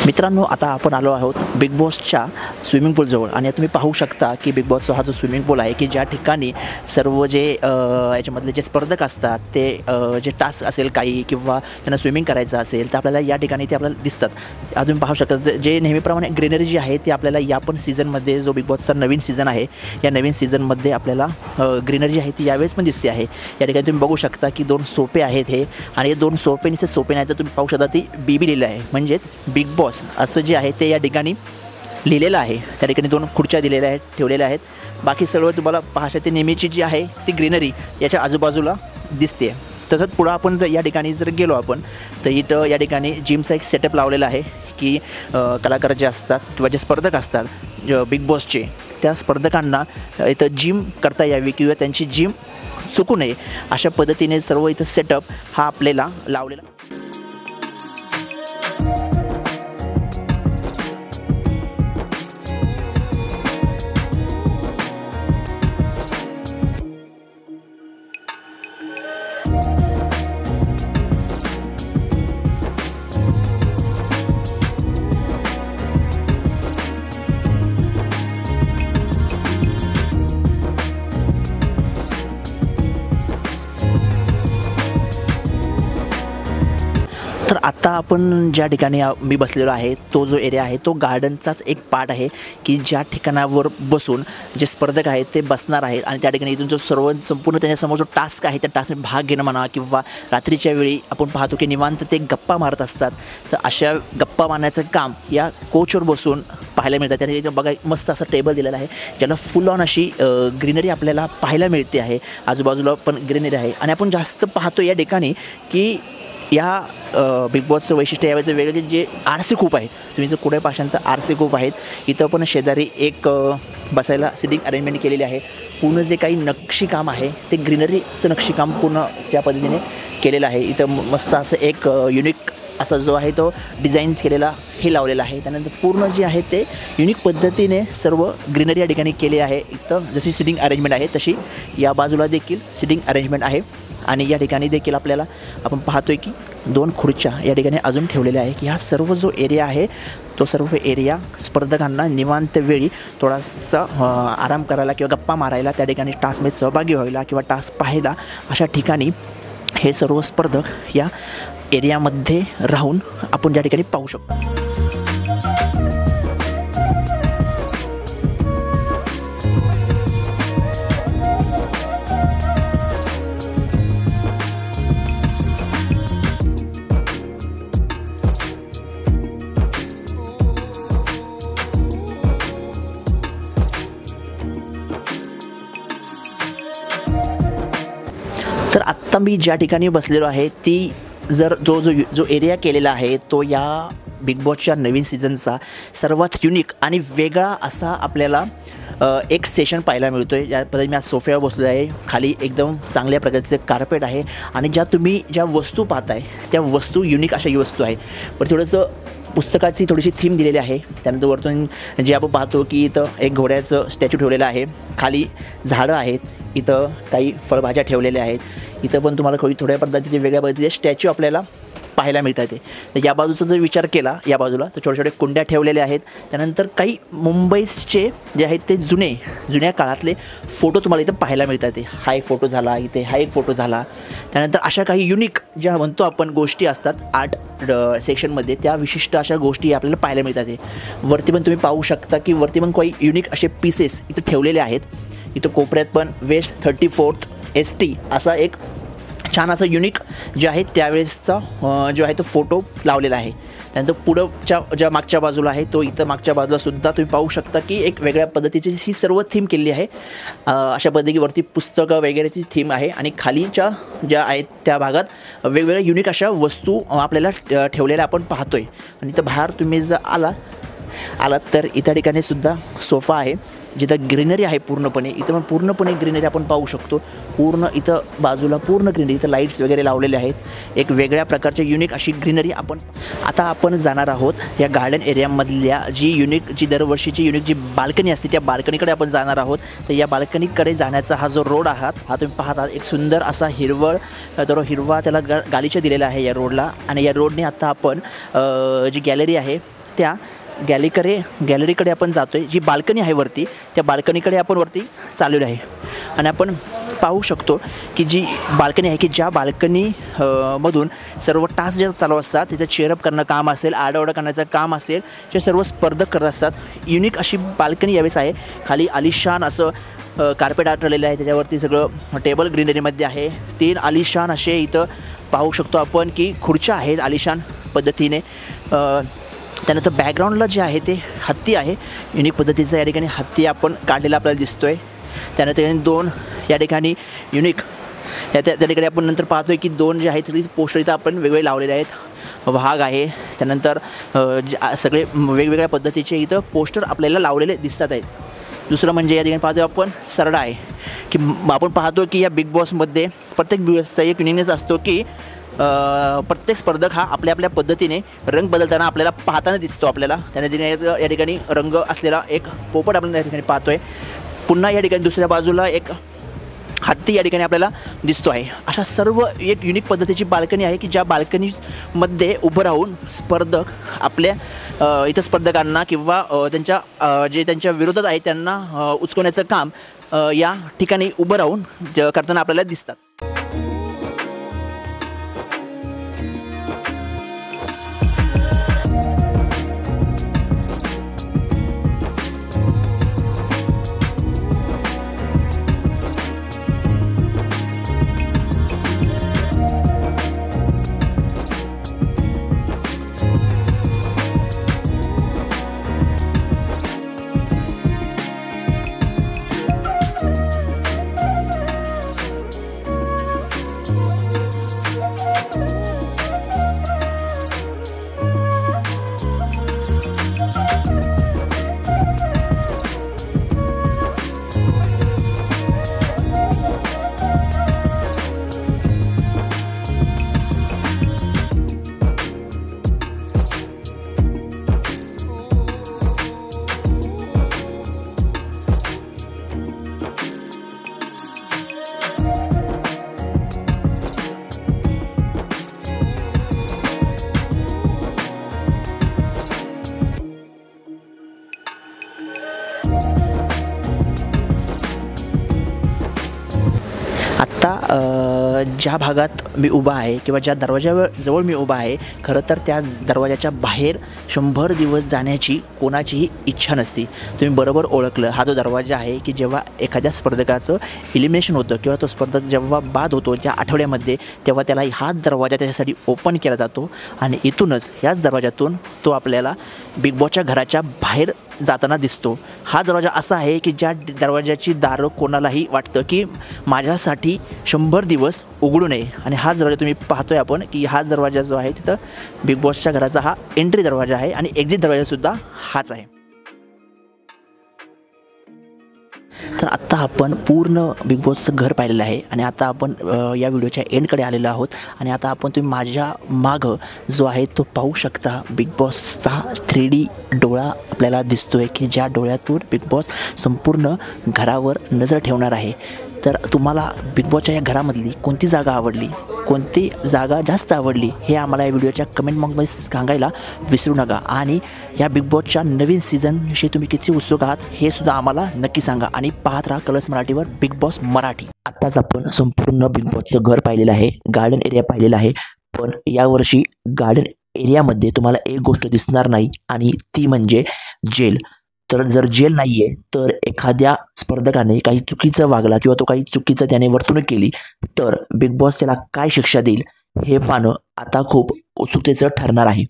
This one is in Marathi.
मित्रांनो, आता आपण आलो आहोत बिग बॉसच्या स्विमिंग पूलजवळ आणि तुम्ही पाहू शकता की बिग बॉसचा हा जो स्विमिंग पूल आहे की ज्या ठिकाणी सर्व जे याच्यामधले जे स्पर्धक असतात ते जे टास्क असेल काही किंवा त्यांना स्विमिंग करायचं असेल तर आपल्याला या ठिकाणी ते आपल्याला दिसतात. तुम्ही पाहू शकता जे नेहमीप्रमाणे ग्रीनरी जी आहे ती आपल्याला या पण सीझनमध्ये जो बिग बॉसचा नवीन सीझन आहे या नवीन सीझनमध्ये आपल्याला ग्रीनरी जी आहे ती यावेळेस पण दिसते आहे. या ठिकाणी तुम्ही बघू शकता की 2 सोफे आहेत हे आणि हे 2 सोफे सोफे नाही तर तुम्ही पाहू शकता ती बीबी लिहिलं आहे म्हणजेच बिग बॉस असं जे आहे ते या ठिकाणी लिहिलेलं आहे. त्या ठिकाणी 2 खुर्च्या दिलेल्या आहेत ठेवलेल्या आहेत. बाकी सर्व तुम्हाला पाहता ते नेहमीची जी आहे ती ग्रीनरी याच्या आजूबाजूला दिसते. तसंच पुढं आपण जर या ठिकाणी जर गेलो आपण तर इथं या ठिकाणी जिमचा एक सेटअप लावलेला आहे की कलाकार जे असतात किंवा जे स्पर्धक असतात बिग बॉसचे त्या स्पर्धकांना इथं जिम करता यावी किंवा त्यांची जिम चुकू नये अशा पद्धतीने सर्व इथं सेटअप हा आपल्याला लावलेला. तर आता आपण ज्या ठिकाणी मी बसलेलो आहे तो जो एरिया आहे तो गार्डनचाच एक पार्ट आहे की ज्या ठिकाणावर बसून जे स्पर्धक आहेत ते बसणार आहेत आणि त्या ठिकाणी इथून जो संपूर्ण त्याच्यासमोर जो टास्क आहे त्या टास्कमध्ये भाग घेणं म्हणा किंवा रात्रीच्या वेळी आपण पाहतो की निवांत ते गप्पा मारत असतात. तर अशा गप्पा मारण्याचं काम या कोचवर बसून पाहायला मिळतं. त्याने बघा मस्त असं टेबल दिलेलं आहे ज्याला फुल ऑन अशी ग्रीनरी आपल्याला पाहायला मिळते आहे. आजूबाजूला पण ग्रीनरी आहे आणि आपण जास्त पाहतो या ठिकाणी की या बिग बॉसचं वैशिष्ट्य यावेळेचं वेगळे जे आरसे खूप आहेत. तुम्ही जर कुठे पाशाल तर आरसे खूप आहेत. इथं पण शेजारी एक बसायला सिटिंग अरेंजमेंट केलेली आहे. पूर्ण जे काही नक्षीकाम आहे ते ग्रीनरीचं नक्षीकाम पूर्ण त्या पद्धतीने केलेलं आहे. इथं मस्त असं एक युनिक असा जो आहे तो डिझाईन केलेला हे लावलेला आहे. त्यानंतर पूर्ण जे आहे ते युनिक पद्धतीने सर्व ग्रीनरी या ठिकाणी केली आहे. इथं जशी सिटिंग अरेंजमेंट आहे तशी या बाजूला देखील सिटिंग अरेंजमेंट आहे आणि या ठिकाणी देखील आपल्याला आपण पाहतोय की 2 खुर्च्या या ठिकाणी अजून ठेवलेल्या आहे की हा सर्व जो एरिया आहे तो सर्व एरिया स्पर्धकांना निवांत वेळी थोडासा आराम करायला किंवा गप्पा मारायला त्या ठिकाणी टास्कमध्ये सहभागी व्हायला किंवा टास्क पाहायला अशा ठिकाणी हे सर्व स्पर्धक या एरियामध्ये राहून आपण ज्या ठिकाणी पाहू शकतो. तर आत्ता मी ज्या ठिकाणी बसलेलो आहे ती जर जो एरिया केलेला आहे तो या बिग बॉसच्या नवीन सीझनचा सर्वात युनिक आणि वेगळा असा आपल्याला एक सेशन पाहायला मिळतो आहे. या पद्धतीने मी आज सोफ्यावर बसलो आहे. खाली एकदम चांगल्या प्रकारचे कार्पेट आहे आणि ज्या वस्तू पाहताय त्या वस्तू युनिक अशा वस्तू आहे. पण थोडंसं पुस्तकाची थोडीशी थीम दिलेली आहे. त्यानंतर वरतून जे आपण पाहतो की इथं एक घोड्याचं स्टॅच्यू ठेवलेलं आहे. खाली झाडं आहेत. इथं काही फळभाज्या ठेवलेल्या आहेत. इथं पण तुम्हाला थोड्या पद्धतीचे वेगळ्या पद्धतीचे स्टॅच्यू आपल्याला पाहायला मिळतात. तर या बाजूचा जर विचार केला या बाजूला तर छोटे छोटे कुंड्या ठेवलेल्या आहेत. त्यानंतर काही मुंबईचे जे आहेत ते जुन्या काळातले फोटो तुम्हाला इथं पाहायला मिळतात. हा एक फोटो झाला, इथे हा एक फोटो झाला. त्यानंतर अशा काही युनिक ज्या म्हणतो आपण गोष्टी असतात आर्ट सेक्शनमध्ये त्या विशिष्ट अशा गोष्टी आपल्याला पाहायला मिळतात. वरती पण तुम्ही पाहू शकता की वरती पण काही युनिक असे पीसेस इथं ठेवलेले आहेत. इथं कोपऱ्यात पण वेस्ट 34th ST असा एक छान असं युनिक जे आहे त्यावेळेसचा जो आहे तो फोटो लावलेला आहे. त्यानंतर पुढच्या ज्या मागच्या बाजूला आहे तो इथं मागच्या बाजूला सुद्धा तुम्ही पाहू शकता की एक वेगळ्या पद्धतीची ही सर्व थीम केलेली आहे. अशा पद्धतीवरती पुस्तकं वगैरेची थीम आहे आणि खालीच्या ज्या आहेत त्या भागात वेगवेगळ्या युनिक अशा वस्तू आपल्याला ठेवलेल्या आपण पाहतोय. आणि इथं बाहेर तुम्ही जर आलात तर इथं ठिकाणी सुद्धा सोफा आहे जिथं ग्रीनरी आहे पूर्णपणे. इथं पण पूर्णपणे ग्रीनरी आपण पाहू शकतो. पूर्ण इथं बाजूला पूर्ण ग्रीनरी, इथं लाईट्स वगैरे लावलेले आहेत. एक वेगळ्या प्रकारचे युनिक अशी ग्रीनरी आपण जाणार आहोत या गार्डन एरियामधल्या जी दरवर्षीची युनिक जी बाल्कनी असते त्या बाल्कनीकडे आपण जाणार आहोत. तर या बाल्कनीकडे जाण्याचा हा जो रोड आहात हा तुम्ही पाहता एक सुंदर असा हिरवा त्याला गालीचा दिलेला आहे या रोडला. आणि या रोडने आता आपण जी गॅलरी आहे त्या गॅलरीकडे आपण जातो आहे. जी बाल्कनी आहे वरती, त्या बाल्कनीकडे आपण वरती चाललेलो आहे. आणि आपण पाहू शकतो की जी बाल्कनी आहे की ज्या बाल्कनी मधून सर्व टास्क जे चालू असतात, तिथे चेअरअप करणं काम असेल, आरडाओरडा करण्याचं काम असेल, जे सर्व स्पर्धक करत असतात. युनिक अशी बाल्कनी यावेळेस आहे. खाली आलिशान असं कार्पेट आठवलेलं आहे, त्याच्यावरती सगळं टेबल ग्रीनरीमध्ये आहे. 3 आलिशान असे इथं पाहू शकतो आपण की खुर्च्या आहेत आलिशान पद्धतीने. त्यानंतर बॅकग्राऊंडला जे आहे ते हत्ती आहे. युनिक पद्धतीचा या ठिकाणी हत्ती आपण काढलेला आपल्याला दिसतो आहे. त्यानंतर 2 या ठिकाणी युनिक त्या ठिकाणी आपण नंतर पाहतो आहे की 2 जे आहेत ते पोस्टर इथं आपण वेगवेगळे लावलेले आहेत. वाघ आहे, त्यानंतर सगळे वेगवेगळ्या पद्धतीचे इथं पोस्टर आपल्याला लावलेले दिसतात आहेत. दुसरं म्हणजे या ठिकाणी पाहतो आपण सरडा आहे की आपण पाहतो की या बिग बॉसमध्ये प्रत्येक दिवसचा एक युनिकनेस असतो की प्रत्येक स्पर्धक हा आपल्या आपल्या पद्धतीने रंग बदलताना आपल्याला पाहताना दिसतो. आपल्याला त्याने या ठिकाणी रंग असलेला एक पोपट आपण या ठिकाणी पाहतो आहे. पुन्हा या ठिकाणी दुसऱ्या बाजूला एक हत्ती या ठिकाणी आपल्याला दिसतो आहे. अशा सर्व एक युनिक पद्धतीची बाल्कनी आहे की ज्या बाल्कनीमध्ये उभं राहून स्पर्धक आपल्या इतर स्पर्धकांना किंवा त्यांच्या विरोधात आहे त्यांना उचकवण्याचं काम या ठिकाणी उभं राहून करताना आपल्याला दिसतात. आत्ता ज्या भागात मी उभा आहे किंवा ज्या दरवाजाजवळ मी उभा आहे, खरं तर त्या दरवाजाच्या बाहेर 100 दिवस जाण्याची कोणाचीही इच्छा नसते. तुम्ही बरोबर ओळखलं. हा जो दरवाजा आहे की जेव्हा एखाद्या स्पर्धकाचं एलिमिनेशन होतं किंवा तो स्पर्धक जेव्हा बाद होतो ज्या आठवड्यामध्ये, तेव्हा त्याला हा दरवाजा त्याच्यासाठी ओपन केला जातो आणि इथूनच याच दरवाजातून तो आपल्याला बिग बॉसच्या घराच्या बाहेर जाताना दिसतो. हा दरवाजा असा आहे की ज्या दरवाजाची दारं कोणालाही वाटतं की माझ्यासाठी 100 दिवस उघडू नये. आणि हाच दरवाजा तुम्ही पाहतोय आपण की हाच दरवाजा जो आहे तिथं बिग बॉसच्या घराचा हा एंट्री दरवाजा आहे आणि एक्झिट दरवाजासुद्धा हाच आहे. तर आत्ता आपण पूर्ण बिग बॉसचं घर पाहिलेलं आहे आणि आता आपण या व्हिडिओच्या एंडकडे आलेलो आहोत. आणि आता आपण तुम्ही माझ्या मागं जो आहे तो पाहू शकता. बिग बॉसचा 3D डोळा आपल्याला दिसतो आहे की ज्या डोळ्यातून बिग बॉस संपूर्ण घरावर नजर ठेवणार आहे. तर तुम्हाला बिग बॉसच्या या घरामधली कोणती जागा आवडली, कोणती जागा जास्त आवडली, हे आम्हाला या व्हिडिओच्या कमेंट बॉक्समध्ये सांगायला विसरू नका. आणि या बिग बॉसच्या नवीन सीझनविषयी तुम्ही किती उत्सुक आहात हे सुद्धा आम्हाला नक्की सांगा. आणि पाहत राहा कलर्स मराठीवर बिग बॉस मराठी. आत्ताच आपण संपूर्ण बिग बॉसचं घर पाहिलेलं आहे, गार्डन एरिया पाहिलेला आहे. पण यावर्षी गार्डन एरियामध्ये तुम्हाला एक गोष्ट दिसणार नाही आणि ती म्हणजे जेल. तर जर जेल नाही आहे तर एखाद्या स्पर्धकाने काही चुकीचं वागला किंवा तो काही चुकीचं त्याने वर्तणूक केली तर बिग बॉस त्याला काय शिक्षा देईल हे पाहणं आता खूप उत्सुकतेचं ठरणार आहे.